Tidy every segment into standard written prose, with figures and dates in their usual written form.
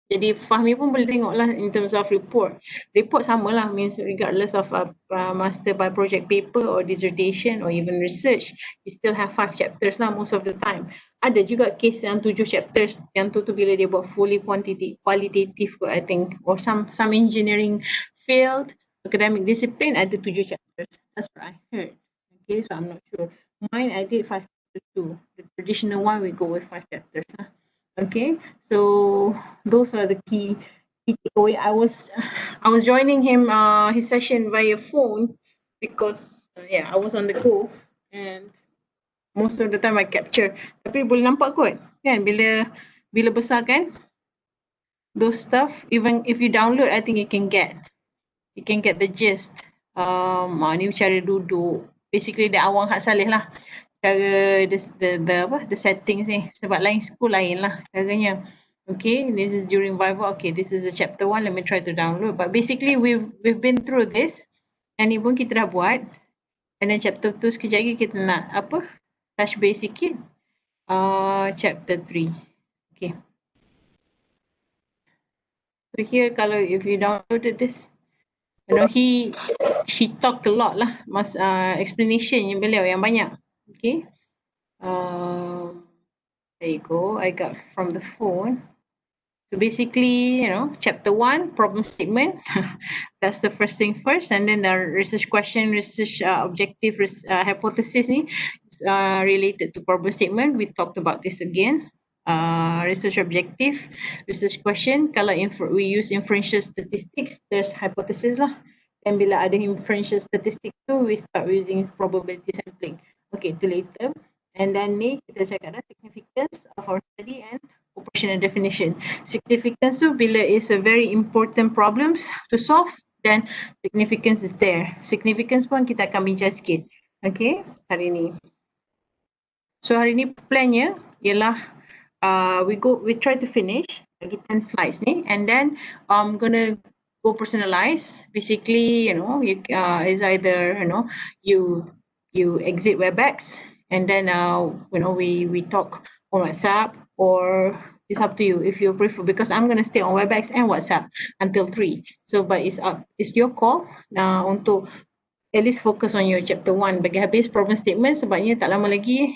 Jadi Fahmi pun boleh tengok lah in terms of report. Report sama lah, means regardless of master by project paper or dissertation or even research, you still have 5 chapters lah most of the time. Ada juga case yang 7 chapters, yang tu bila dia buat fully qualitative I think, or some engineering field, academic discipline ada 7 chapters. That's what I heard. Okay, so I'm not sure. Mine I did 5 chapters too. The traditional one we go with 5 chapters lah. Okay, so those are the key takeaway. I was joining him his session via phone because yeah, I was on the go and most of the time I capture. Tapi boleh nampak kot kan bila besar kan those stuff, even if you download, I think you can get the gist. Ni cara duduk, basically the awang Hak Saleh lah, cara the settings ni, sebab lain school lain lah caranya. Okay, this is during Viva. Okay, this is the chapter 1. Let me try to download. But basically we've been through this, and ni pun kita dah buat. And then chapter 2 sekejap lagi kita nak touch base sikit. Chapter 3. Okay. So here, kalau if you downloaded this, you know, he talked a lot lah, explanation yang beliau yang banyak. Okay. There you go. I got from the phone. So basically, you know, chapter 1, problem statement. That's the first thing first. And then the research question, research objective, hypothesis ni related to problem statement. We talked about this again. Research objective, research question. Kalau we use inferential statistics, there's hypothesis lah. And bila ada inferential statistics tu, we start using probability sampling. Okay, itu later. And then ni kita cakap dah significance of our study and operational definition. Significance tu bila is a very important problems to solve, then significance is there. Significance pun kita akan bincang sikit. Okay, hari ni. So hari ni plannya ialah we try to finish lagi 10 slides ni, and then I'm gonna go personalize. Basically, you know, is either you exit Webex, and then you know, we talk on WhatsApp, or it's up to you if you prefer, because I'm gonna stay on Webex and WhatsApp until 3. So but it's your call untuk at least focus on your chapter 1 bagi habis problem statement, sebabnya tak lama lagi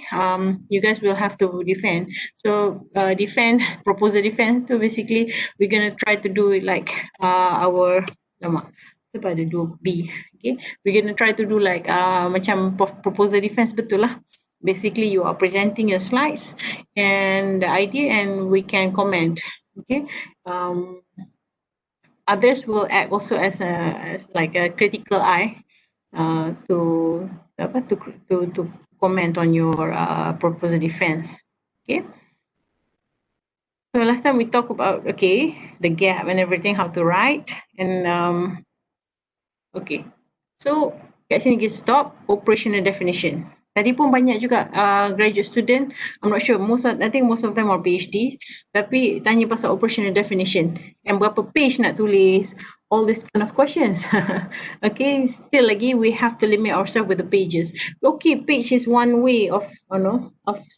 you guys will have to defend. So defend, proposal defense tu basically we're gonna try to do it like our sebab ada 2B. Okay, we're gonna try to do like macam proposal defense betul lah. Basically you are presenting your slides and the idea, and we can comment. Okay, others will act also as like a critical eye to comment on your proposal defense. Okay. So last time we talked about the gap and everything, how to write, and okay. So kat sini kita stop operational definition. Tadi pun banyak juga graduate student, I'm not sure, I think most of them are PhD, tapi tanya pasal operational definition and berapa page nak tulis, all these kind of questions. Okay, still lagi we have to limit ourselves with the pages. Okay, page is one way of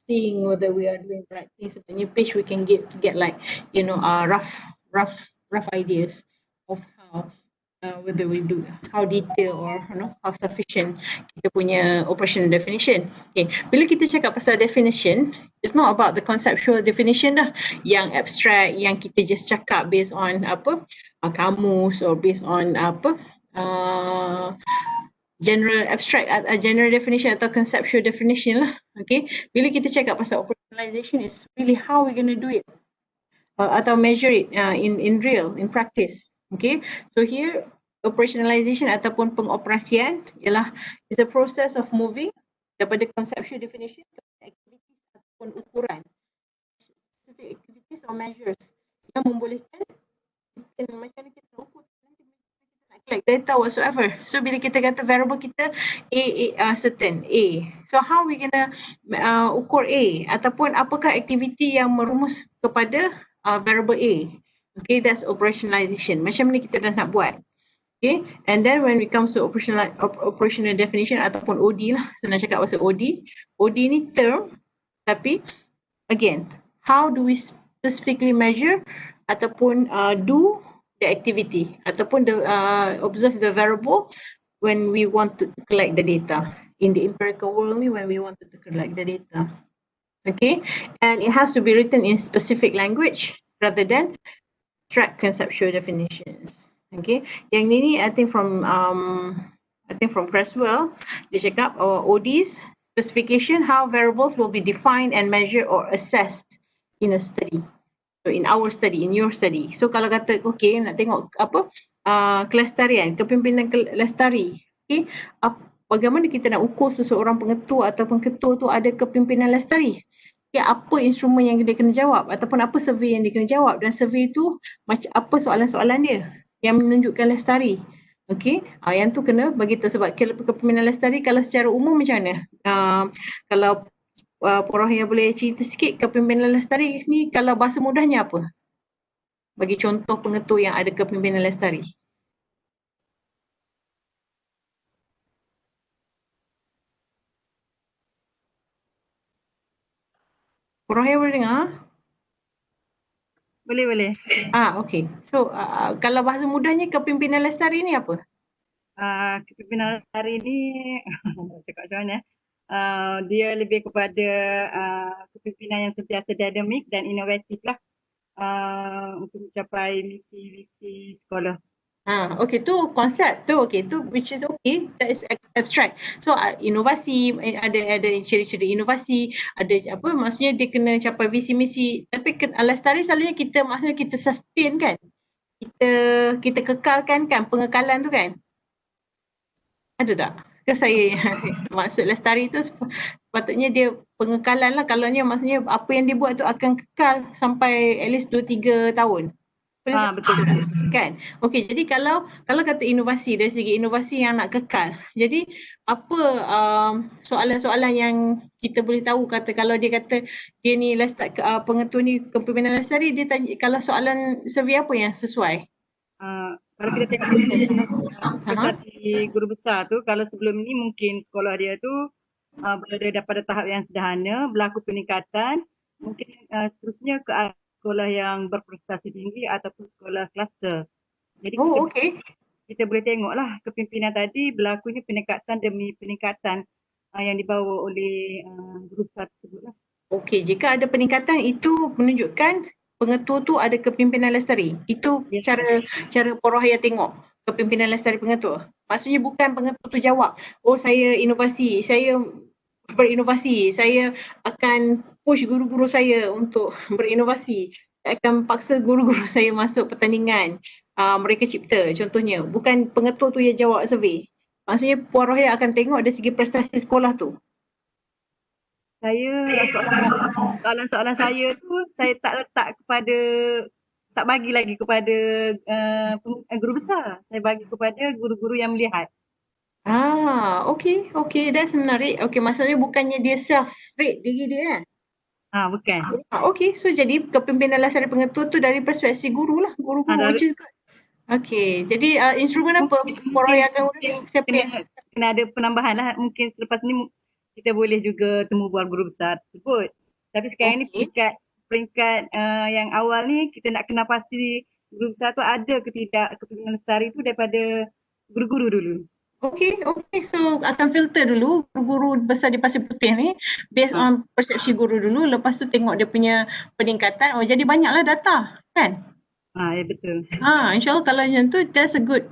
seeing whether we are doing the right things. Sebenarnya page we can get like, you know, rough ideas of how whether we do how detailed or how sufficient kita punya operational definition. Okay, bila kita cakap pasal definition, it's not about the conceptual definition dah, yang abstract, yang kita just cakap based on kamus or based on general abstract, general definition atau conceptual definition lah. Okay, bila kita cakap pasal operationalization, is really how we're going to do it atau measure it in practice. Okay, so here operationalization ataupun pengoperasian ialah is a process of moving daripada conceptual definition ke activities ataupun ukuran, specific activities or measures yang membolehkan kita macam mana kita ukur nak collect data whatsoever. So bila kita kata variable kita certain A, so how we gonna ukur A, ataupun apakah aktiviti yang merumus kepada variable A. Okay, that's operationalization. Macam mana kita dah nak buat. Okay, and then when it comes to operational definition ataupun OD lah, senang cakap pasal OD. OD ni term, tapi again, how do we specifically measure ataupun do the activity ataupun observe the variable when we want to collect the data. In the empirical world ni, when we wanted to collect the data. Okay, and it has to be written in specific language rather than abstract conceptual definitions. Okay, yang ni I think from Creswell, dia cakap ODs, specification how variables will be defined and measured or assessed in a study. So in our study, in your study. So kalau kata okay nak tengok apa kelestarian, kepimpinan lestari. Okay, bagaimana kita nak ukur seseorang pengetua ataupun ketua tu ada kepimpinan lestari? Ya, apa instrumen yang dia kena jawab ataupun apa survey yang dia kena jawab, dan survey tu macam apa soalan-soalan dia yang menunjukkan lestari. Okey, yang tu kena bagi tahu sebab kepimpinan lestari kalau secara umum macam mana? Kalau Porohaya boleh cerita sikit kepimpinan lestari ni kalau bahasa mudahnya apa? Bagi contoh pengetua yang ada kepimpinan lestari. Porohaya boleh dengar? Boleh. Okey. So kalau bahasa mudahnya kepimpinan lestari ni apa? Kepimpinan lestari ni cakap macam mana? Dia lebih kepada kepimpinan yang sentiasa dinamik dan inovatif lah untuk mencapai misi-misi sekolah. Okay, tu konsep tu, okay, tu which is okay, that is abstract. So inovasi, ada ciri-ciri inovasi, ada apa, maksudnya dia kena capai visi misi. Tapi lestari selalunya maksudnya kita sustain kan, kita kekalkan kan, pengekalan tu kan. Ada tak? Ke saya maksud lestari tu sepatutnya dia pengekalan lah, kalaunya maksudnya apa yang dia buat tu akan kekal sampai at least 2-3 tahun. Betul. Kan? Okey, jadi kalau kata inovasi, dari segi inovasi yang nak kekal, jadi apa soalan-soalan yang kita boleh tahu, kata kalau dia kata dia ni pengetua ni kepimpinan lestari, dia tanya kalau soalan survey apa yang sesuai? Kalau kita tengok prestasi guru besar tu, kalau sebelum ni mungkin sekolah dia tu berada pada tahap yang sederhana, berlaku peningkatan, mungkin seterusnya ke sekolah yang berprestasi tinggi ataupun sekolah kluster. Jadi kita boleh tengoklah kepimpinan tadi berlakunya peningkatan demi peningkatan yang dibawa oleh guru besar tersebut lah. Okey, jika ada peningkatan itu menunjukkan pengetua tu ada kepimpinan lestari. Itu cara Porohaya tengok kepimpinan lestari pengetua. Maksudnya bukan pengetua tu jawab, oh saya inovasi, saya berinovasi, saya akan push guru-guru saya untuk berinovasi, saya akan paksa guru-guru saya masuk pertandingan mereka cipta contohnya. Bukan pengetua tu yang jawab survey. Maksudnya Puan Rohaya akan tengok dari segi prestasi sekolah tu. Soalan-soalan saya tu saya tak letak kepada, tak bagi lagi kepada guru besar. Saya bagi kepada guru-guru yang melihat. Okay, that's menarik. Okay, maksudnya bukannya dia self-rate diri dia kan? Bukan. Okay, so jadi kepimpinan lestari pengetua tu dari perspektif guru lah. Guru-guru which is good. Okay, jadi instrumen apa Porohaya akan guna? Kena ada penambahan lah. Mungkin selepas ni kita boleh juga temu bual guru besar tersebut. Tapi sekarang ni peringkat yang awal ni kita nak kena pasti guru besar tu ada ke tidak kepimpinan lestari tu daripada guru-guru dulu. Okay, so akan filter dulu guru besar di Pasir Putih ni based on persepsi guru dulu, lepas tu tengok dia punya peningkatan. Oh, jadi banyaklah data kan? Ya betul. InsyaAllah kalau macam tu, that's a good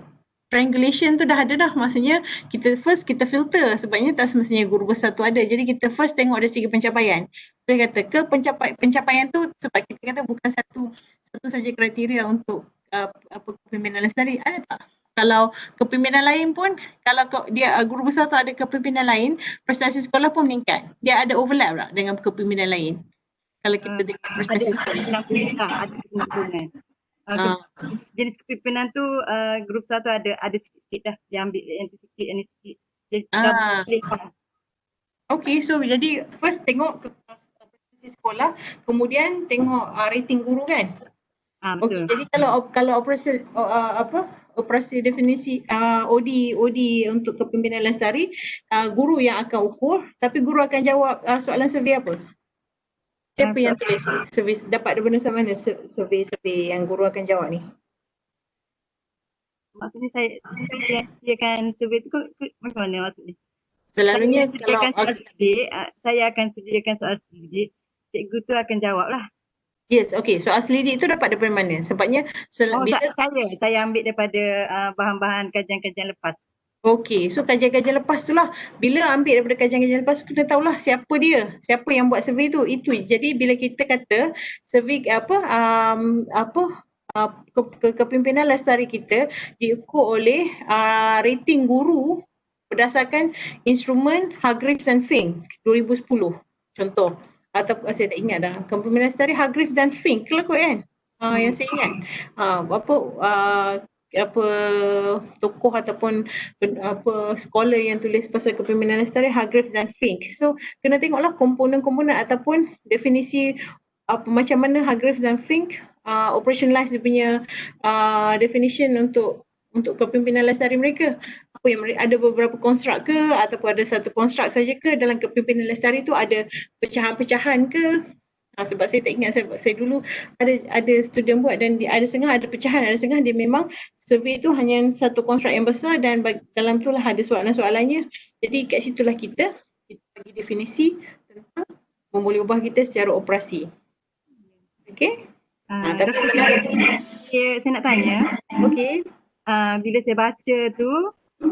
triangulation tu dah ada dah. Maksudnya kita filter, sebabnya tak semestinya guru besar tu ada. Jadi kita first tengok dari segi pencapaian. Saya kata ke pencapaian tu, sebab kita kata bukan satu saja kriteria untuk kepimpinan lestari. Ada tak? Kalau kepimpinan lain pun, kalau dia guru besar tu ada kepimpinan lain, prestasi sekolah pun meningkat. Dia ada overlap tak dengan kepimpinan lain? Kalau kita tengok prestasi sekolah. Ada kesinambungan. Jenis kepimpinan tu guru besar tu ada sikit-sikit dah. Dia ambil yang tu sikit, yang ni sikit. Okay, so jadi first tengok prestasi sekolah, kemudian tengok rating guru kan? Betul. Okay, jadi kalau operasi definisi OD untuk kepimpinan lestari, guru yang akan ukur, tapi guru akan jawab soalan survey apa? Siapa yang tulis survey? Dapat daripada mana survey yang guru akan jawab ni? Maksudnya saya yang sediakan survey tu macam mana maksudnya? Selalunya Saya sediakan soal sedik, saya akan sediakan soal sedik, cikgu tu akan jawab lah. Yes, okay. Soal selidik tu dapat daripada mana? Sebabnya saya ambil daripada bahan-bahan kajian-kajian lepas. Okey, so kajian-kajian lepas tu lah. Bila ambil daripada kajian-kajian lepas tu, kita tahulah siapa dia, siapa yang buat survey tu. Itu. Jadi bila kita kata survey kepimpinan lestari kita diukur oleh rating guru berdasarkan instrumen Hargreaves and Fink 2010. Contoh. Atau saya tak ingat dah. Kepimpinan lestari Hargreaves dan Fink lah kot kan. Yang saya ingat. Tokoh ataupun scholar yang tulis pasal kepimpinan lestari Hargreaves dan Fink. So kena tengoklah komponen-komponen ataupun definisi macam mana Hargreaves dan Fink operationalize dia punya definition untuk kepimpinan lestari mereka. Apa yang ada beberapa konstruk ke ataupun ada satu konstruk saja ke dalam kepimpinan lestari tu, ada pecahan-pecahan ke? Sebab saya tak ingat, saya dulu ada student buat dan ada setengah ada pecahan, ada setengah dia memang survey tu hanya satu konstruk yang besar dan dalam tu lah ada soalan-soalannya. Jadi kat situlah kita bagi definisi tentang memboleh ubah kita secara operasi. Okay? Saya nak tanya. Okay. Bila saya baca tu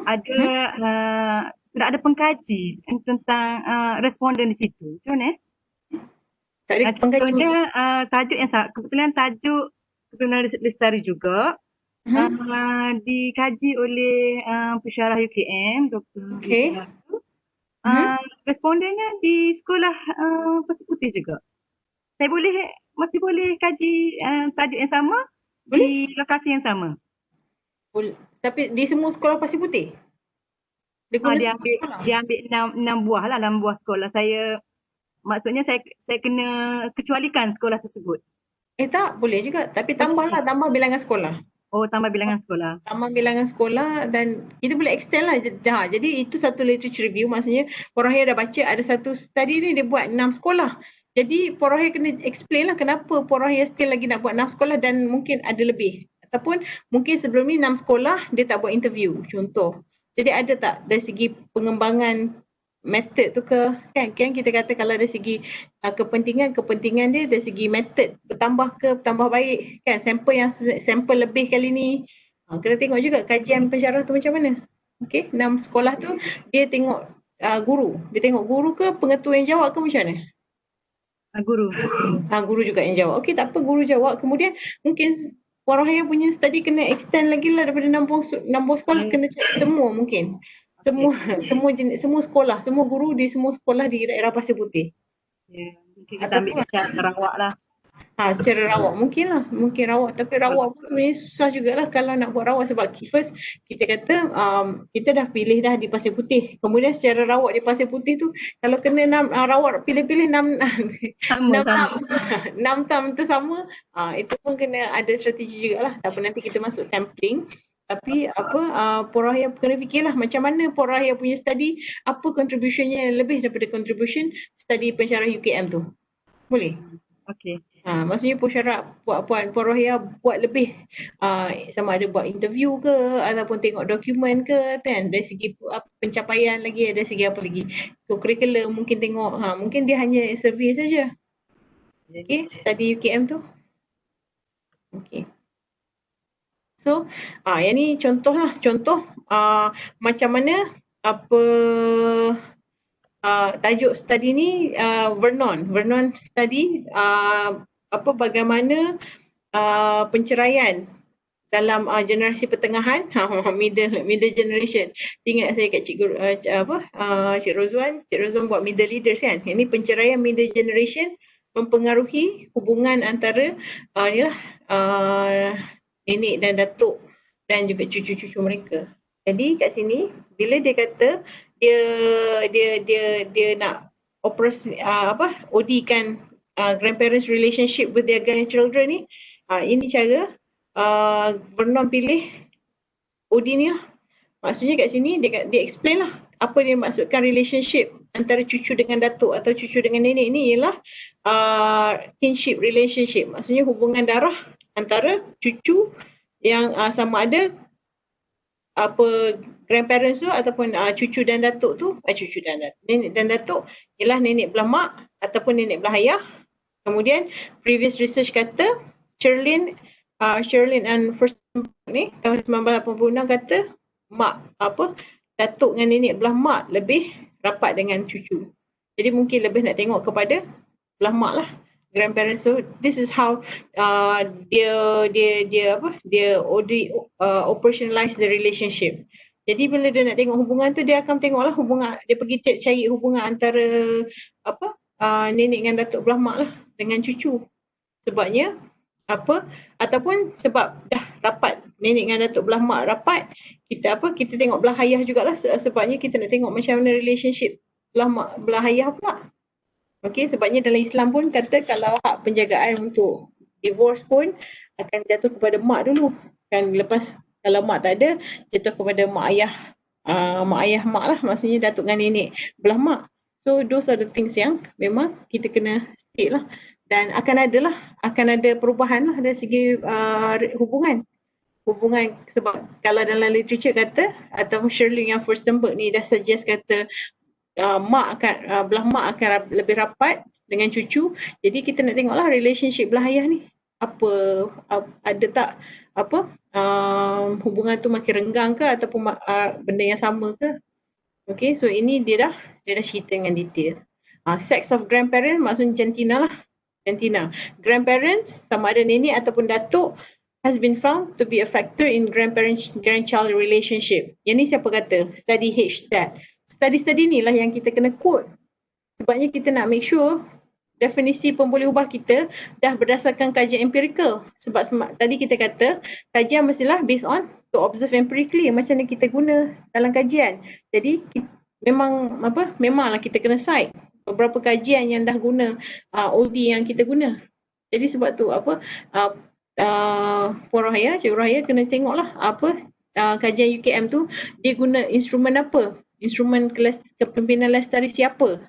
ada pengkaji tentang responden di situ. Macam mana? Tak ada pengkaji. Tajuk yang sama. Kebetulan tajuk kepimpinan lestari juga. Dikaji oleh pensyarah UKM, Dr. Okay. Respondennya di sekolah Pasir Putih juga. Saya masih boleh kaji tajuk yang sama di lokasi yang sama. Boleh. Tapi di semua sekolah Pasir Putih? Dia ambil 6 buah lah, 6 buah sekolah. Maksudnya saya kena kecualikan sekolah tersebut. Tak, boleh juga. Tapi tambah bilangan sekolah. Oh, tambah bilangan sekolah. Tambah bilangan sekolah dan kita boleh extend lah. Jadi itu satu literature review, maksudnya Porohaya dah baca ada satu study ni dia buat 6 sekolah. Jadi Porohaya kena explain lah kenapa Porohaya still lagi nak buat 6 sekolah dan mungkin ada lebih. Ataupun mungkin sebelum ni 6 sekolah dia tak buat interview, contoh. Jadi ada tak dari segi pengembangan method tu ke, kan kita kata kalau dari segi kepentingan dia dari segi method bertambah baik kan, sampel lebih kali ni. Kena tengok juga kajian pensyarah tu macam mana. Okey, 6 sekolah tu dia tengok guru. Dia tengok guru ke pengetua yang jawab ke macam mana? Guru juga yang jawab. Okey, tak apa, guru jawab. Kemudian mungkin Porohaya punya study kena extend lagi lah daripada 6 buah sekolah, kena cari semua mungkin. Semua sekolah, semua guru di semua sekolah di daerah Pasir Putih. Mungkin kita ambil secara rawak lah. Secara rawak mungkin rawak, tapi rawak pun sebenarnya susah jugalah kalau nak buat rawak sebab first kita kata kita dah pilih dah di Pasir Putih. Kemudian secara rawak di Pasir Putih tu kalau kena rawak pilih-pilih 6 tam tu sama, itu pun kena ada strategi jugalah. Tak apa, nanti kita masuk sampling. Tapi Porohaya kena fikirlah macam mana Porohaya punya study, apa contributionnya lebih daripada contribution study pensyarah UKM tu. Boleh? Okey. Maksudnya Puan Porohaya buat lebih, sama ada buat interview ke ataupun tengok dokumen ke kan, dari segi pencapaian lagi, dari segi apa lagi, curriculum mungkin tengok, mungkin dia hanya survey saja. Okey, study UKM tu. Okey. So, yang ni contoh macam mana tajuk study ni Vernon study bagaimana penceraian dalam generasi pertengahan, middle generation. Ingat saya kat Cik Rozwan buat middle leaders kan. Ini penceraian middle generation mempengaruhi hubungan antara nenek dan datuk dan juga cucu-cucu mereka. Jadi kat sini bila dia kata dia nak operasi OD-kan grandparents relationship with their grandchildren ni, ini cara Vernon pilih OD ni lah. Maksudnya kat sini dia explain lah apa dia maksudkan relationship antara cucu dengan datuk atau cucu dengan nenek ni ialah kinship relationship. Maksudnya hubungan darah antara cucu yang sama ada apa grandparents tu ataupun cucu dan datuk tu, cucu dan datuk, nenek dan datuk ialah nenek belah mak ataupun nenek belah ayah. Kemudian previous research kata Sherlyn and First ni tahun 1986 kata mak datuk dengan nenek belah mak lebih rapat dengan cucu. Jadi mungkin lebih nak tengok kepada belah mak lah, grandparents. So this is how dia operationalize the relationship. Jadi bila dia nak tengok hubungan tu, dia akan tengoklah hubungan, dia pergi cari hubungan antara nenek dengan datuk belah mak lah dengan cucu. Sebabnya ataupun sebab dah rapat nenek dengan datuk belah mak rapat, kita tengok belah ayah jugalah, sebabnya kita nak tengok macam mana relationship belah mak belah ayah pula. Okey, sebabnya dalam Islam pun kata kalau hak penjagaan untuk divorce pun akan jatuh kepada mak dulu. Kan lepas kalau mak tak ada, jatuh kepada mak ayah mak lah, maksudnya datuk dengan nenek belah mak. So those are the things yang memang kita kena state lah. Dan akan ada perubahan lah dari segi hubungan sebab kalau dalam literature kata atau Sherlyn yang Furstenberg ni dah suggest kata belah mak akan lebih rapat dengan cucu. Jadi kita nak tengoklah relationship belah ayah ni ada tak hubungan tu makin renggang ke ataupun benda yang sama ke. Okay, so ini dia dah cerita dengan detail. Sex of grandparents maksudnya jantina lah. Grandparents sama ada nenek ataupun datuk has been found to be a factor in grandchild relationship. Yang ni siapa kata? Study HSTAT. Study ni lah yang kita kena quote. Sebabnya kita nak make sure definisi pemboleh ubah kita dah berdasarkan kajian empirical. Sebab tadi kita kata kajian mestilah based on to observe empirically, macam mana kita guna dalam kajian. Jadi memanglah kita kena cite beberapa kajian yang dah guna OD yang kita guna. Jadi sebab tu Puan Rohaya, Cikgu Rohaya kena tengoklah kajian UKM tu dia guna instrumen apa, instrumen kepimpinan lestari siapa.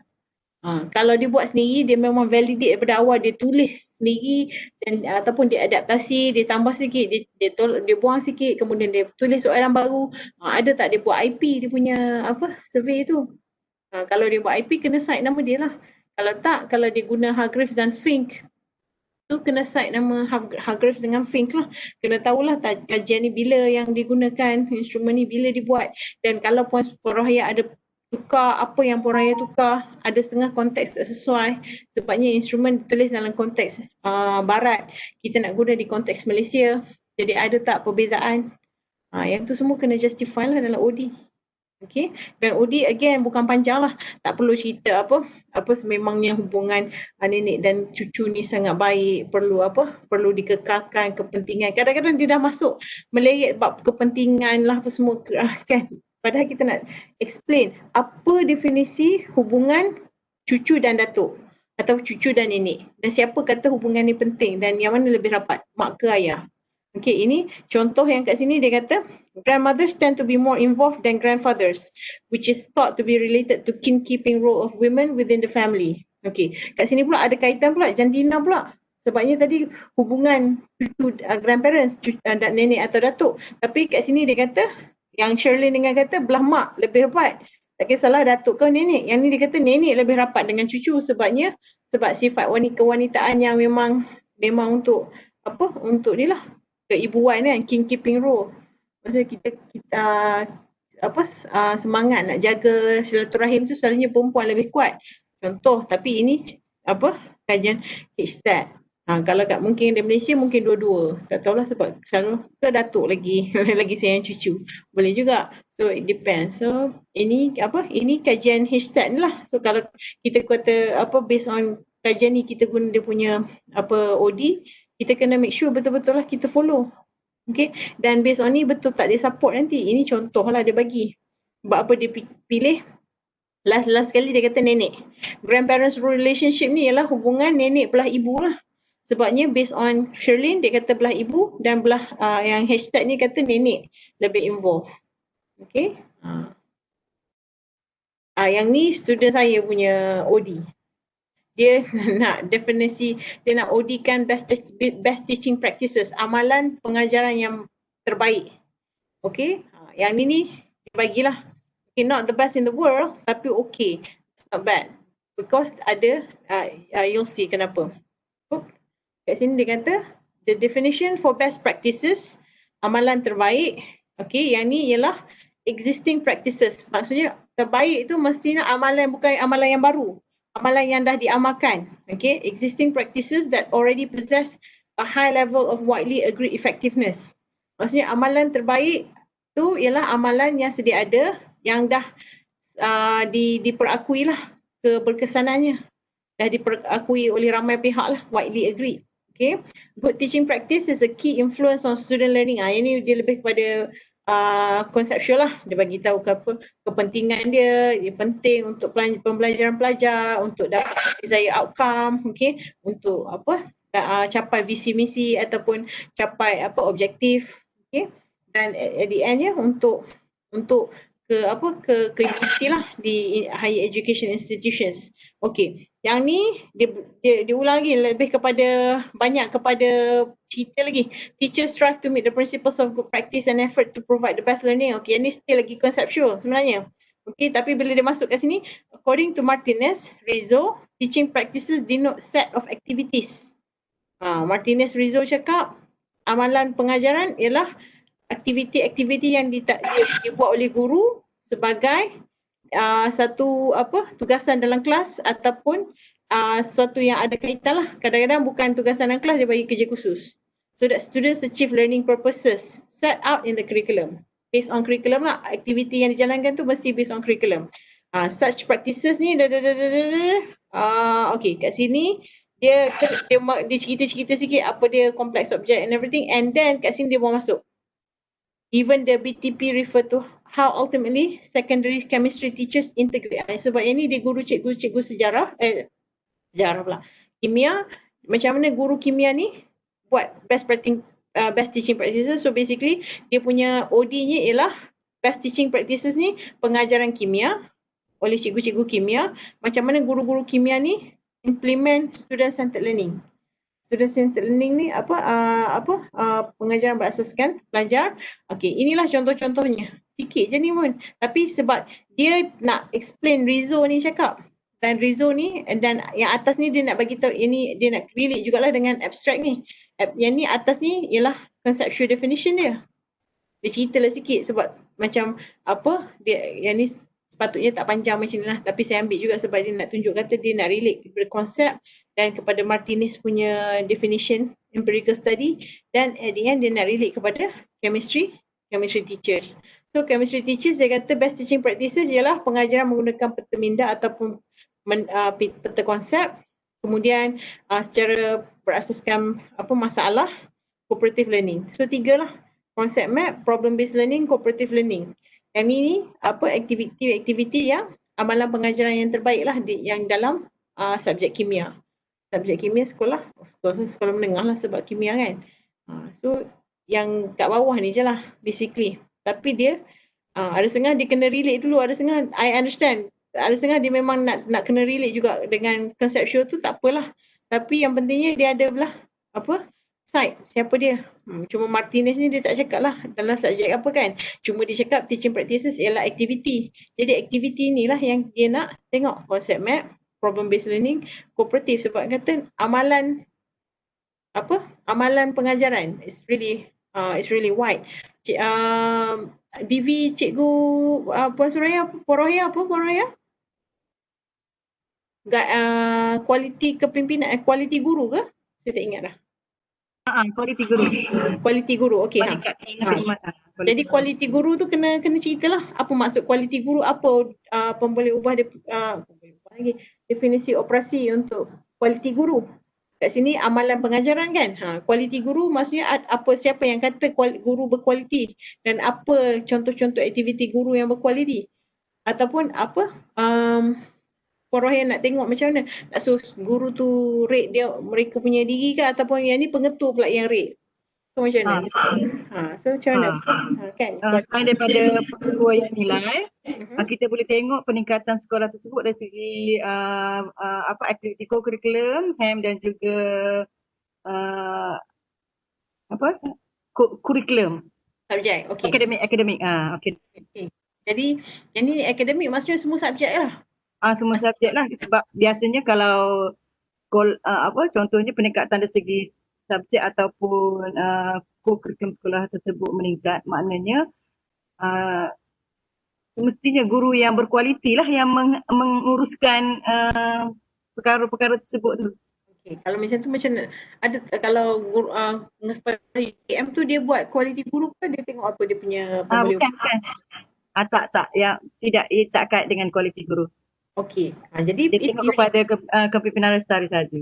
Kalau dia buat sendiri, dia memang validate daripada awal, dia tulis sendiri dan ataupun dia adaptasi, dia tambah sikit, dia buang sikit, kemudian dia tulis soalan baru. Ada tak dia buat IP dia punya survey tu. Kalau dia buat IP kena cite nama dia lah. Kalau tak, kalau dia guna Hargreaves dan Fink tu kena cite nama Hargreaves dengan Fink lah. Kena tahulah kajian ni bila yang digunakan, instrumen ni bila dibuat. Dan kalau Puan Rohaya ada tukar apa yang Puan Rohaya tukar, ada setengah konteks tak sesuai. Sebabnya instrumen ditulis dalam konteks barat, kita nak guna di konteks Malaysia. Jadi ada tak perbezaan? Yang tu semua kena justify lah dalam OD. Okay, dan OD again bukan panjang lah, tak perlu cerita apa sememangnya hubungan nenek dan cucu ni sangat baik, perlu dikekalkan kepentingan. Kadang-kadang dia dah masuk meleret bab kepentingan lah apa semua kan. Padahal kita nak explain apa definisi hubungan cucu dan datuk atau cucu dan nenek, dan siapa kata hubungan ni penting dan yang mana lebih rapat, mak ke ayah. Okay, ini contoh yang kat sini dia kata grandmothers tend to be more involved than grandfathers, which is thought to be related to kin-keeping role of women within the family. Okay, kat sini pula ada kaitan pula jantina pula. Sebabnya tadi hubungan cucu grandparents, dan nenek atau datuk. Tapi kat sini dia kata, yang Sherlyn dengan kata belah mak lebih rapat. Tak kisahlah datuk ke nenek. Yang ni dia kata nenek lebih rapat dengan cucu sebab sifat kewanitaan yang memang untuk ni lah. Keibuan kan, king keeping role. Maksudnya kita semangat nak jaga silaturahim tu selalunya perempuan lebih kuat. Contoh, tapi ini kajian HSTAT. Kalau mungkin di Malaysia mungkin dua-dua. Tak tahulah sebab selalu ke datuk lagi lagi sayang cucu. Boleh juga. So it depends. So ini kajian HSTAT ni lah. So kalau kita kata based on kajian ni kita guna dia punya OD, kita kena make sure betul-betul lah kita follow. Okay, dan based on ni betul tak dia support nanti. Ini contoh lah dia bagi. Sebab apa dia pilih. Last sekali dia kata nenek. Grandparents relationship ni ialah hubungan nenek belah ibu lah. Sebabnya based on Sherlyn dia kata belah ibu dan belah yang hashtag ni kata nenek lebih involved. Okay. Yang ni student saya punya OD. Dia nak definisi, dia nak OD kan best teaching practices, amalan pengajaran yang terbaik. Okay, yang ni dia bagilah. Okay, not the best in the world, tapi okay, it's not bad. Because ada, you'll see kenapa. Kat sini dia kata, the definition for best practices, amalan terbaik. Okay, yang ni ialah existing practices. Maksudnya terbaik tu mestinya amalan, bukan amalan yang baru. Amalan yang dah diamalkan. Okay, existing practices that already possess a high level of widely agreed effectiveness. Maksudnya amalan terbaik tu ialah amalan yang sedia ada, yang dah diperakui lah keberkesanannya. Dah diperakui oleh ramai pihak lah, widely agreed. Okay, good teaching practice is a key influence on student learning. Ini dia lebih kepada konseptual lah. Dia bagi tahu kepentingan dia penting untuk pembelajaran pelajar, untuk dapat desired outcome, okay, untuk capai visi misi ataupun capai objektif, okay, dan at the end ya untuk ke universiti lah di higher education institutions. Okay, yang ni dia ulang lagi lebih kepada banyak kepada cerita lagi. Teachers strive to meet the principles of good practice and effort to provide the best learning. Okay, yang ni still lagi conceptual sebenarnya. Okay, tapi bila dia masuk kat sini, according to Martinez, Rizzo, teaching practices denote set of activities. Martinez Rizzo cakap amalan pengajaran ialah aktiviti-aktiviti yang dibuat oleh guru sebagai satu tugasan dalam kelas ataupun sesuatu yang ada kaitan lah. Kadang-kadang bukan tugasan dalam kelas, dia bagi kerja khusus. So that students achieve learning purposes set out in the curriculum. Based on curriculum lah, aktiviti yang dijalankan tu mesti based on curriculum. Such practices ni, okay, kat sini dia cerita-cerita sikit apa dia complex object and everything, and then kat sini dia bawa masuk. Even the BTP refer to how ultimately secondary chemistry teachers integrate. Sebab yang ni dia guru cikgu sejarah pula. Kimia, macam mana guru kimia ni buat best teaching practices. So basically dia punya OD-nya ialah best teaching practices ni pengajaran kimia oleh cikgu-cikgu kimia. Macam mana guru-guru kimia ni implement student centered learning. Student centered learning ni pengajaran berasaskan pelajar. Okey, inilah contoh-contohnya. Sikit je ni pun. Tapi sebab dia nak explain, Rizzo ni cakap. Dan Rizzo ni, dan yang atas ni dia nak bagi tahu, ini dia nak relate jugalah dengan abstract ni. Yang ni atas ni ialah conceptual definition dia. Dia ceritalah sikit sebab macam yang ni sepatutnya tak panjang macam ni lah. Tapi saya ambil juga sebab dia nak tunjuk kata dia nak relate kepada konsep dan kepada Martinez punya definition empirical study, dan at the end dia nak relate kepada chemistry teachers. So chemistry teachers dia kata best teaching practices ialah pengajaran menggunakan peta minda ataupun peta konsep, kemudian secara berasaskan masalah, cooperative learning. So 3 lah, concept map, problem based learning, cooperative learning. Yang ni aktiviti yang amalan pengajaran yang terbaik lah yang dalam subjek kimia. Subjek kimia sekolah menengah lah sebab kimia kan. So yang kat bawah ni je lah basically. Tapi dia ada setengah dia kena relate dulu, ada setengah I understand. Ada setengah dia memang nak kena relate juga dengan conceptual tu, tak apalah. Tapi yang pentingnya dia ada belah side, siapa dia. Cuma Martinez ni dia tak cakap lah dalam subjek apa kan. Cuma dia cakap teaching practices ialah aktiviti. Jadi aktiviti ni lah yang dia nak tengok, concept map, problem based learning, kooperatif. Sebab kata amalan pengajaran it's really wide. DV cikgu Puan Suraya kualiti kepimpinan, kualiti guru ke? Saya tak ingat dah. Kualiti guru. Okey. Jadi kualiti guru tu kena ceritalah apa maksud kualiti guru, apa boleh ubah dia definisi operasi untuk kualiti guru. Kat sini amalan pengajaran kan. Kualiti guru maksudnya siapa yang kata guru berkualiti dan apa contoh-contoh aktiviti guru yang berkualiti. Ataupun Puan Rohia nak tengok macam mana nak suruh guru tu rate dia mereka punya diri ke, ataupun yang ni pengetua pula yang rate. So macam mana? So macam mana? Kan? Selain daripada pengukuran nilai, Mhm. kita boleh tengok peningkatan sekolah tersebut dari segi aktiviti kurikulum, HAM dan juga kurikulum. Subjek, okey. Akademik. Okay. Jadi akademik maksudnya semua subjek lah. Semua subjek lah, sebab biasanya kalau contohnya peningkatan dari segi subjek ataupun kurikulum sekolah tersebut meningkat, maknanya semestinya guru yang berkualiti lah yang menguruskan perkara-perkara tersebut tu. Okay. Kalau macam tu macam ada kalau guru UTM tu dia buat kualiti guru ke dia tengok apa dia punya portfolio? Bukan. Tak. Yang tidak, ia tak kait dengan kualiti guru. Okey. Jadi dia tengok kepada kepimpinan lestari saja.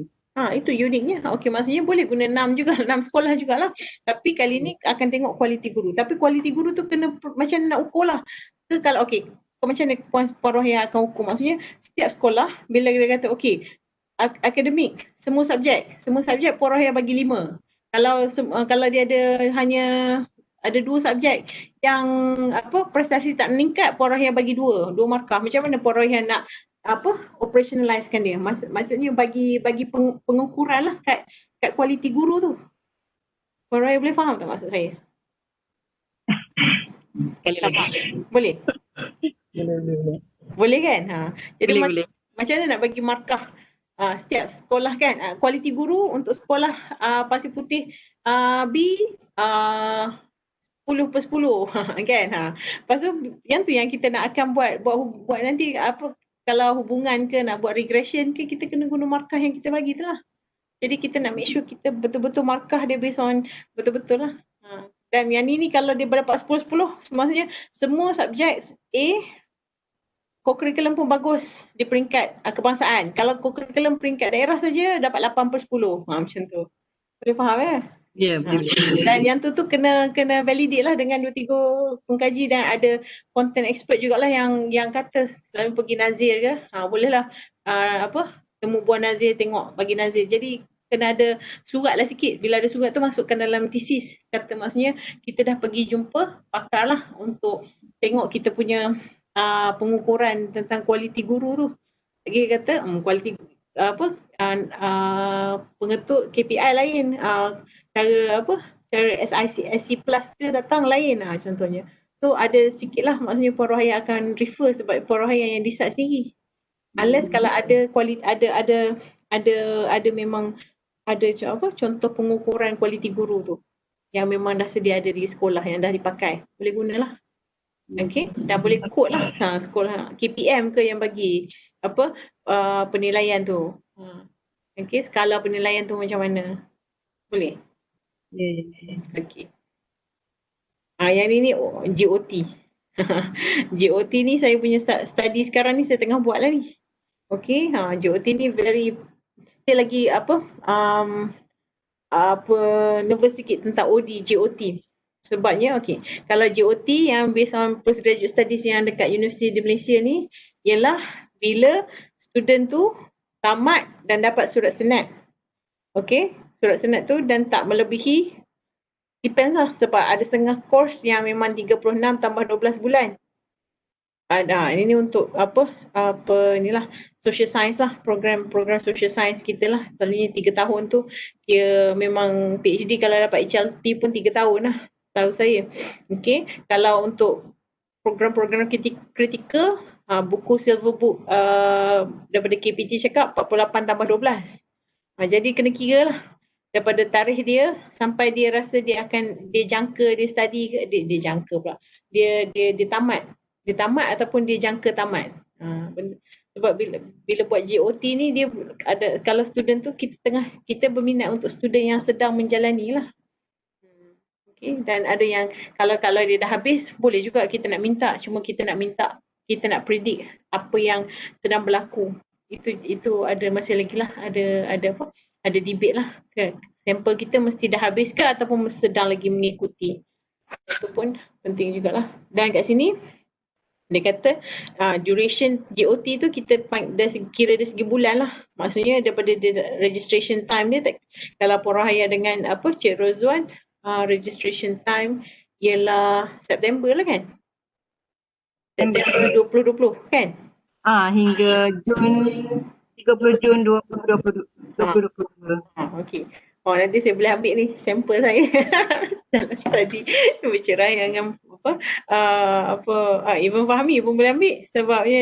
Itu uniknya. Okey, maksudnya boleh guna NAM juga, NAM sekolah jugalah. Tapi kali ni akan tengok kualiti guru. Tapi kualiti guru tu kena macam nak ukur lah. Ke kalau okey, macam mana Puan Rohia akan ukur? Maksudnya setiap sekolah bila dia kata okey, akademik, semua subjek Puan Rohia bagi 5. Kalau dia ada hanya ada 2 subjek yang prestasi tak meningkat, Puan Rohia bagi 2 markah. Macam mana Puan Rohia nak operationalizekan dia? Maksudnya bagi pengukuran lah kat kualiti guru tu. Puan Rohia boleh faham tak maksud saya? Sekali lagi. Boleh? Boleh kan? Jadi boleh. Macam mana nak bagi markah setiap sekolah kan? Kualiti guru untuk sekolah Pasir Putih B 10/10 kan? Lepas tu yang tu yang kita nak akan buat nanti kalau hubungan ke nak buat regression ke, kita kena guna markah yang kita bagi tu lah. Jadi kita nak make sure kita betul-betul markah dia based on betul-betul lah. Dan yang ni kalau dia dapat 10/10, maksudnya semua subjek A, co-curriculum pun bagus di peringkat kebangsaan. Kalau co-curriculum peringkat daerah saja dapat 8/10. Macam tu. Boleh faham ya? Ya, betul. Dan yang tu validate lah dengan 2-3 pengkaji dan ada content expert jugalah yang kata selalu pergi Nazir ke, boleh lah temu buah Nazir, tengok bagi Nazir. Jadi kena ada surat lah sikit. Bila ada surat tu masukkan dalam tesis. Kata maksudnya kita dah pergi jumpa pakar lah untuk tengok kita punya pengukuran tentang kualiti guru tu. Lagi kata kualiti pengetuk KPI lain, cara SIC plus ke datang lain contohnya. So ada sikit lah maksudnya Puan Rohaya akan refer sebab Puan Rohaya yang decide sendiri. Unless kalau ada memang ada contoh pengukuran kualiti guru tu yang memang dah sedia ada di sekolah yang dah dipakai, boleh gunalah. Okay, dah boleh kod lah sekolah KPM ke yang bagi penilaian tu. Okay, skala penilaian tu macam mana? Boleh? Okay. Yang ni GOT. GOT ni saya punya study sekarang ni saya tengah buat lah ni. Okay, GOT ni still lagi nervous sikit tentang OD GOT. Sebabnya kalau GOT yang based on postgraduate studies yang dekat Universiti di Malaysia ni ialah bila student tu tamat dan dapat surat senat. Surat senat tu dan tak melebihi, depends lah sebab ada setengah course yang memang 36 tambah 12 bulan. Ini untuk inilah social science lah, program social science kita lah. Selalunya 3 tahun tu dia memang PhD kalau dapat HLP pun 3 tahun lah. Tahu saya. Kalau untuk program-program kritikal, buku silver book daripada KPT cakap 48 tambah 12. Jadi kena kira lah daripada tarikh dia sampai dia rasa dia jangka dia study, dia jangka pula. Dia tamat. Dia tamat ataupun dia jangka tamat. Sebab bila buat GOT ni dia ada, kalau student tu kita berminat untuk student yang sedang menjalani lah. Dan ada yang kalau dia dah habis boleh juga kita nak minta, cuma kita nak predict apa yang sedang berlaku. Itu ada masih lagi lah, ada debate lah kan. Sampel kita mesti dah habis ke ataupun sedang lagi mengikuti. Itu pun penting jugalah. Dan kat sini dia kata duration GOT tu kita kira dari segi bulan lah. Maksudnya daripada registration time dia kalau Puan Rohaya dengan Cik Rozwan registration time ialah September lah kan? September 2020 kan? Hingga Jun 30 Jun 2022. Okey. Oh, nanti saya boleh ambil ni sampel saya dalam study bercerai dengan Even Fahmi pun boleh ambil sebabnya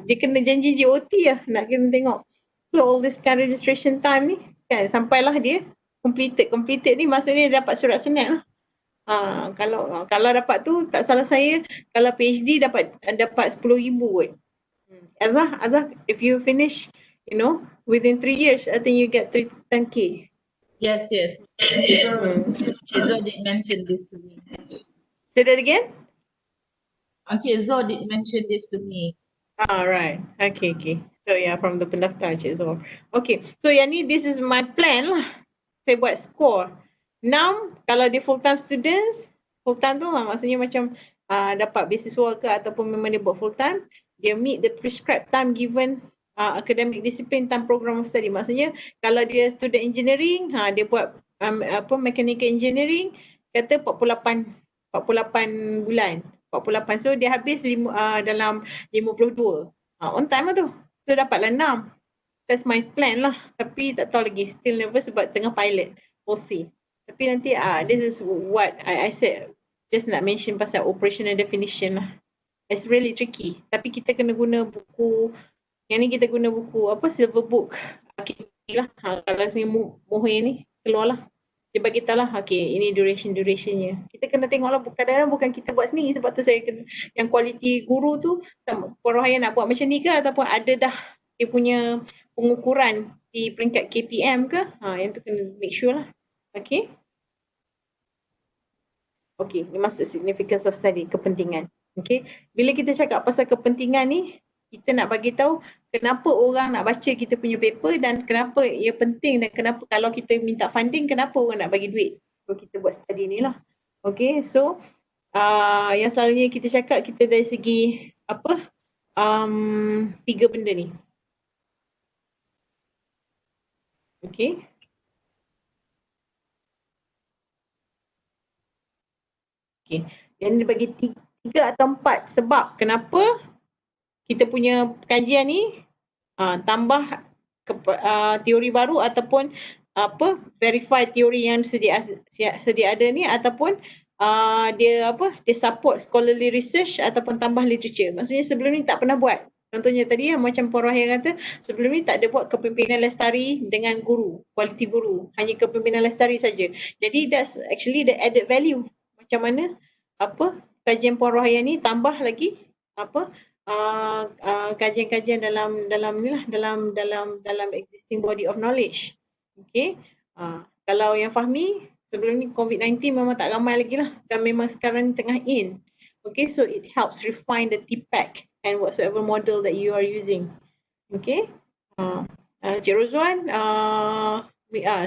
dia kena janji GOT lah nak kena tengok. So all this kind registration time ni kan sampailah dia completed ni maksudnya dia dapat surat senat lah. Kalau dapat tu tak salah saya kalau PhD dapat 10,000 kot. Azah, if you finish, within 3 years, I think you get 10K. Yes. Chizo did mention this to me. Say that again? Chizo did mention this to me. Right. Okay. So yeah, from the pendaftar Chizo. Okay. So yang ni, this is my plan lah. Saya buat score. Now, kalau dia full-time students, full-time tu maksudnya macam dapat beasiswa ke ataupun memang dia buat full-time, dia meet the prescribed time given academic discipline time program of study. Maksudnya kalau dia student engineering, dia buat mechanical engineering, kata 48 bulan. 48. So dia habis dalam 52. On time lah tu. So dapatlah 6. That's my plan lah. Tapi tak tahu lagi. Still nervous sebab tengah pilot. We'll see. Tapi nanti this is what I said. Just nak mention pasal operational definition lah. It's really tricky. Tapi kita kena guna buku. Yang ni kita guna buku silver book. Lah. Kalau sini Muhir ni keluar lah. Dia bagi tahu lah, ini durationnya. Kita kena tengok lah, kadang-kadang bukan kita buat sendiri. Sebab tu saya kena, yang kualiti guru tu, Puan Rohaya nak buat macam ni ke ataupun ada dah dia punya pengukuran di peringkat KPM ke? Yang tu kena make sure lah. Okay, ni masuk significance of study, kepentingan. Okay, bila kita cakap pasal kepentingan ni, kita nak bagi tahu kenapa orang nak baca kita punya paper dan kenapa ia penting dan kenapa kalau kita minta funding, kenapa orang nak bagi duit. So kita buat study ni lah. Okay, so yang selalunya kita cakap kita dari segi 3 benda ni. Okay. Dan dia bagi 3 atau 4 sebab kenapa kita punya kajian ni tambah teori baru ataupun verify teori yang sedia ada ni ataupun dia support scholarly research ataupun tambah literature. Maksudnya sebelum ni tak pernah buat. Contohnya tadi macam Puan Rohaya kata sebelum ni tak ada buat kepimpinan lestari dengan guru, kualiti guru, hanya kepimpinan lestari saja. Jadi that's actually the added value. Macam mana kajian Puan Rohaya ni tambah lagi kajian-kajian dalam existing body of knowledge. Okay. Kalau yang Fahmi sebelum ni COVID-19 memang tak ramai lagi lah dan memang sekarang ni tengah in. Okay, so it helps refine the TPAC and whatsoever model that you are using. Okay. Cik Rozwan,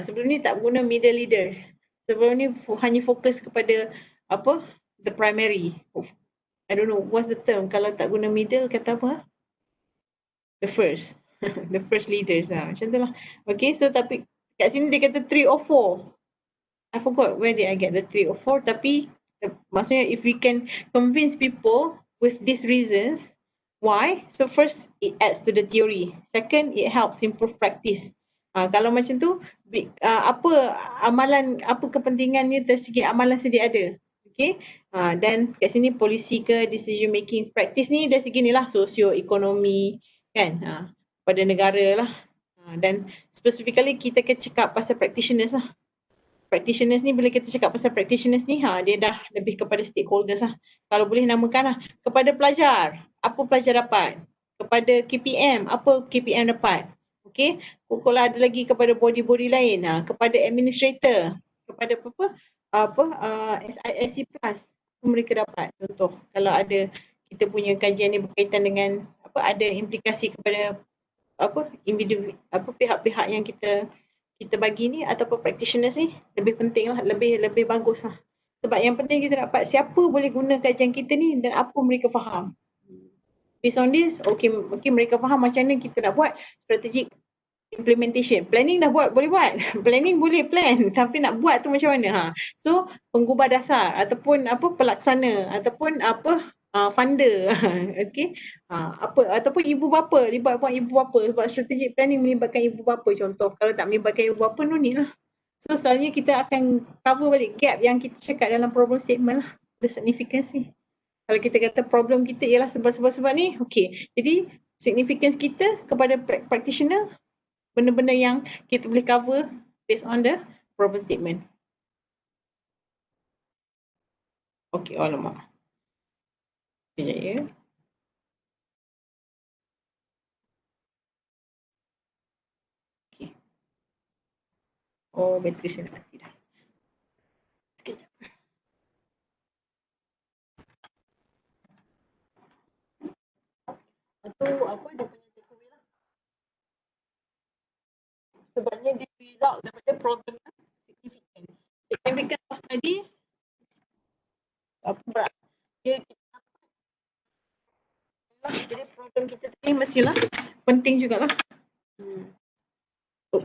sebelum ni tak guna middle leaders. Sebelum ni hanya fokus kepada the primary. I don't know what's the term kalau tak guna middle kata apa? The first. The first leaders lah. Macam tu lah. Okay, so tapi kat sini dia kata 3 or 4. I forgot where did I get the 3 or 4 tapi maksudnya if we can convince people with these reasons, why? So first, it adds to the theory. Second, it helps improve practice. Kalau macam tu, apa kepentingannya dari segi amalan sedia ada. Okay, dan kat sini polisi ke decision making practice ni dari segi ni lah socio-ekonomi kan, pada negara lah. Dan specifically kita akan cakap pasal practitioners lah. Practitioners ni bila kita cakap pasal practitioners ni, dia dah lebih kepada stakeholders lah. Kalau boleh namakan lah, kepada pelajar, apa pelajar dapat? Kepada KPM, apa KPM dapat? Okay, kalau ada lagi kepada body-body lain, kepada administrator, kepada SISC plus mereka dapat. Contoh kalau ada kita punya kajian ni berkaitan dengan ada implikasi kepada individu pihak-pihak yang kita bagi ni ataupun practitioners ni, lebih penting lah, lebih bagus lah. Sebab yang penting kita dapat siapa boleh guna kajian kita ni dan apa mereka faham. Based on this, okay mereka faham macam mana kita nak buat strategic implementation. Planning dah buat, boleh buat. Planning boleh plan, tapi nak buat tu macam mana? So penggubah dasar ataupun pelaksana ataupun funder. Okey. Ataupun ibu bapa, libatkan ibu bapa sebab strategic planning melibatkan ibu bapa contoh. Kalau tak melibatkan ibu bapa, no need lah. So selalunya kita akan cover balik gap yang kita cakap dalam problem statement lah, the significance ni. Kalau kita kata problem kita ialah sebab-sebab ni, okey. Jadi significance kita kepada practitioner, benda-benda yang kita boleh cover based on the problem statement. Okey, alamak. Sekejap ya. Okey. Oh, bateri saya dah mati dah. Sekejap. Itu apa dia punya takeaway lah. Sebabnya dia result daripada problem yang significant. Significant of studies apa berat. Dia jadi problem kita tadi mestilah penting jugalah. Oh.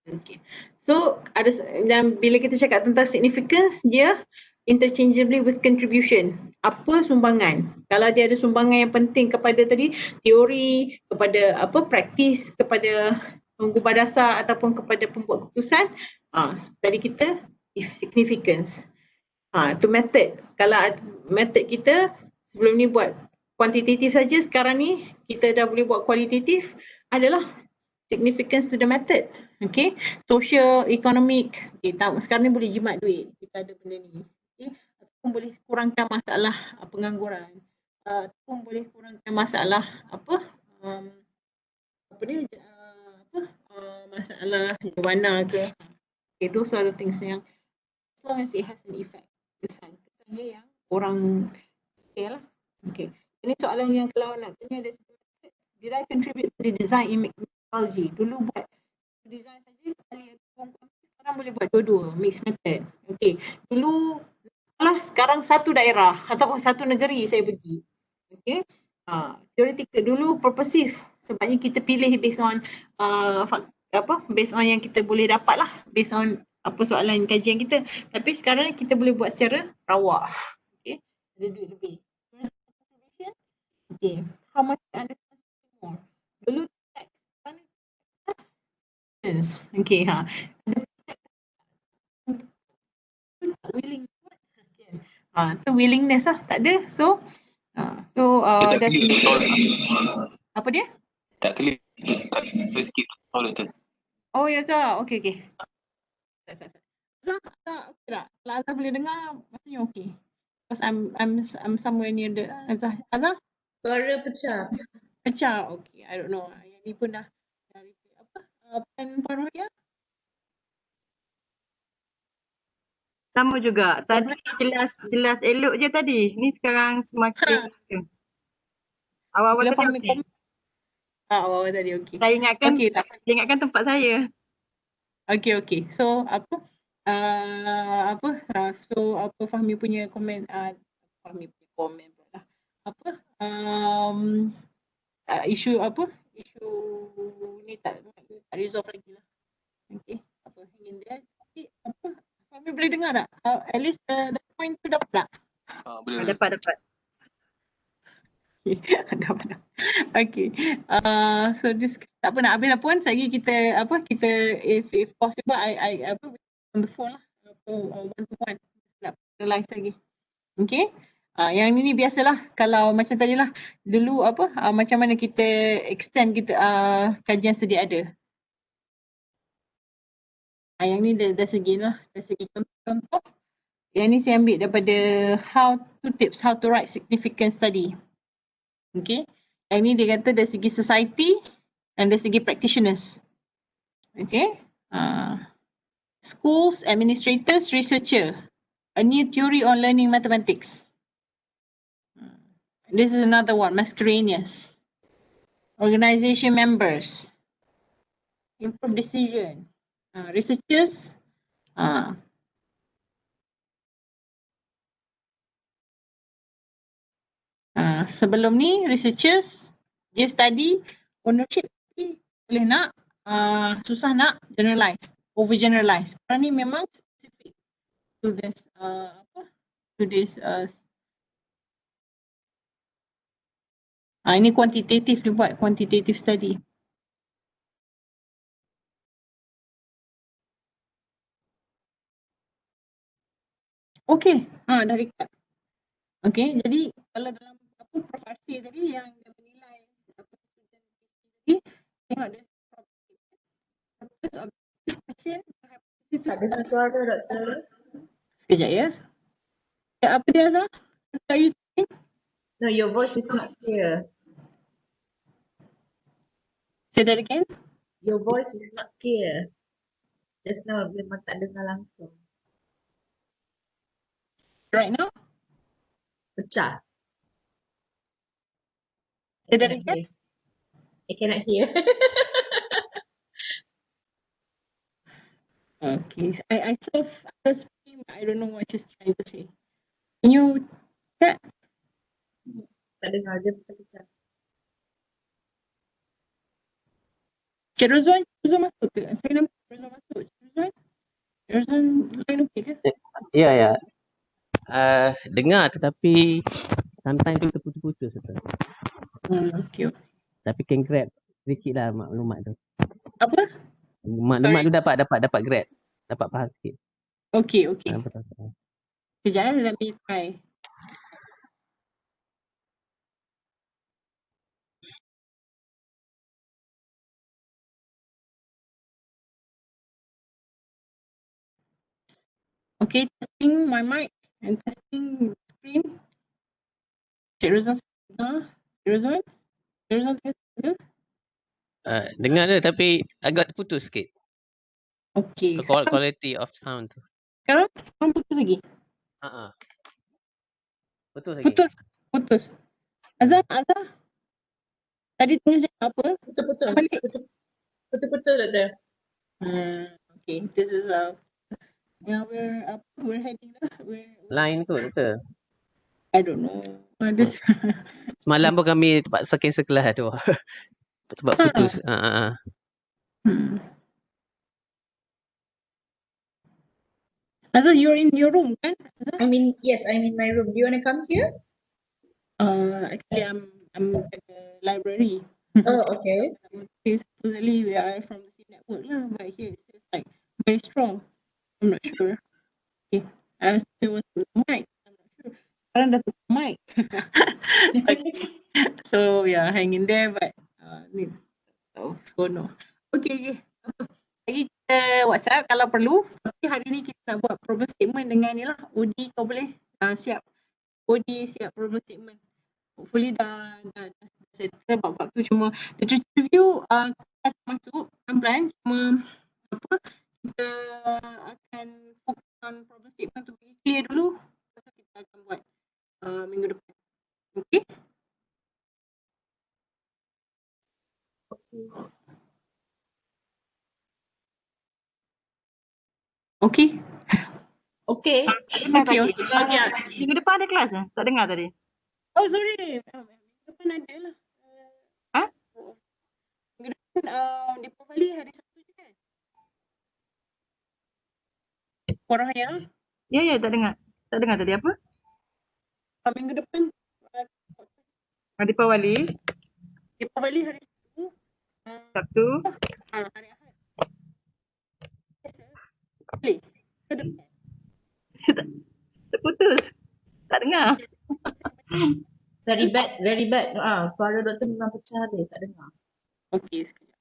Okay. So ada dan bila kita cakap tentang significance, dia interchangeably with contribution. Apa sumbangan? Kalau dia ada sumbangan yang penting kepada tadi teori, kepada praktis, kepada penggubah dasar ataupun kepada pembuat keputusan, tadi kita if significance. Tu method. Kalau method kita sebelum ni buat kuantitatif saja, sekarang ni kita dah boleh buat kualitatif, adalah significance to the method. Okay, social, economic. Okay, sekarang ni boleh jimat duit. Kita ada benda ni. Okay, ataupun boleh kurangkan masalah pengangguran. Ataupun boleh kurangkan masalah masalah nirvana ke. Okay, those are the things yang as long as it has an effect. Kesannya yang orang okay lah. Okay. Ini soalan yang kalau nak tanya ada did I contribute to the design in methodology? Dulu buat design saja, sekarang boleh buat dua-dua, mixed method. Okay. Dulu sekarang satu daerah ataupun satu negeri saya pergi. Okay. Theoretical dulu purposive sebabnya kita pilih based on based on yang kita boleh dapat lah, based on apa soalan kajian kita. Tapi sekarang kita boleh buat secara rawak. Okay. Ada duit lebih. Okay. How much understand more? Dulu text. Okay. Willing. Tu willingness lah. Tak ada. So tak clear betul. Apa dia? Tak clear. Tak clear sikit betul. Oh ya ke? Okay. Azhar okay tak? Kalau Azhar boleh dengar, maksudnya okay. Because I'm somewhere near the Azhar. Suara pecah. Pecah. Okay, I don't know. Yang ni pun dah Puan Rohia? Sama juga. Tadi jelas elok je tadi. Ni sekarang semakin awal-awal tadi okey. Awal-awal tadi okey. Saya ingatkan okay, tak. ingatkan tempat saya. Okay. So Fahmi punya komen pula. Isu ni tak resolve lagi lah. Okay. Hanging there. Fahmi boleh dengar tak? At least the point tu dapat tak? Boleh. Dapat. Dapat. Okay. So this tak apa nak habis lah pun. Lagi kita if possible I on the phone lah. One to one. Nak analyse lagi. Okay. Yang ni biasalah kalau macam tadi lah. Dulu macam mana kita extend kita kajian sedia ada. Yang ni dari segi lah. Dari segi contoh. Yang ni saya ambil daripada how to write significant study. Okay. Yang ni dia kata dari segi society dan dari segi practitioners. Okay. Schools, administrators, researcher. A new theory on learning mathematics. This is another one, Mascarenas. Organization members. Improve decision. Researchers. Sebelum ni researchers dia study ownership boleh nak susah nak generalize, over generalize. Sekarang ni memang specific to this ini kuantitatif dia buat, quantitative study. Okey, dah record. Okey, jadi kalau dalam Prof Arsy tadi yang dia menilai student tadi, tengok dia question. Tak dengar suara doktor. Sekejap ya. Apa dia Azhar? Are you saying? No, your voice is not clear. Say that again. Your voice is not clear. Just now memang tak dengar langsung. Right now? Pecah. Say that again. I cannot hear. Okay. I saw others speaking, but I don't know what she's trying to say. Can you check? Tak dengar, dia pecah-pecah. Cik Rozwan masuk ke? Saya nampak Rozwan masuk. Cik Rozwan line okey ke? Ya. Dengar tetapi sometimes tu terputus-putus. Okay. Tapi can grab sedikit lah maklumat tu. Apa? Maklumat tu dapat grab. Dapat faham sikit. Okay. Betul. Sekejap let me try. Okay, testing my mic and testing screen. Cik Rozwan dengar? Cik Rozwan dengar? Dengar dia tapi agak terputus sikit. Okay. Quality of sound tu. Sekarang putus lagi? Putus lagi. Putus. Azhar? Tadi tengah cakap apa? Betul-betul doktor. Okay, this is we're heading lah. Line tu betul. I don't know. This Semalam pun kami terpaksa cancel kelas tu. Sebab putus. Azhar, you're in your room kan? Yes, I'm in my room. Do you want to come here? Actually, I'm at the library. Oh, okay. Supposedly we are from the same network lah, but here it's like very strong. I'm not sure. Okay, I still was the mic. I'm not sure. Sekarang dah tutup mic. Okay. So yeah, hang in there, but no. Okay. Lagi kita WhatsApp kalau perlu. Tapi hari ni kita nak buat problem statement dengan ni lah. OD kau boleh siap. OD siap problem statement. Hopefully dah settle bab tu, cuma literature review kita akan masuk pelan-pelan, cuma kita akan fokus on problem statement tu clear dulu, lepas kita akan buat minggu depan. Okay? Okay. Minggu depan ada kelas ke? Tak dengar tadi. Oh sorry. Minggu depan ada lah. Minggu depan di Pavali hari Sabtu je kan? Korang ya? Ya, tak dengar. Tak dengar tadi apa? Minggu depan Di Pawali. Di Pavali hari Sabtu. Hari Ahad. Boleh? Terputus. Tak dengar. Very bad. Suara doktor memang pecah dia, tak dengar. Okay, sekejap.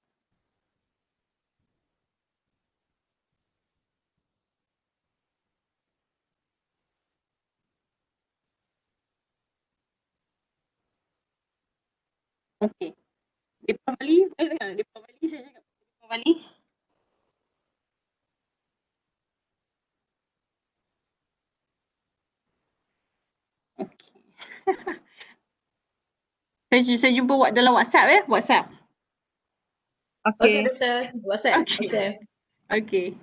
Okay. Di Pavali, saya cakap Di Pavali. Okay. Saya jumpa dalam WhatsApp WhatsApp. Okay doktor, WhatsApp. Okay. Okay.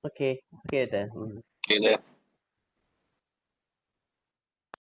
Okay doktor. Okay dah.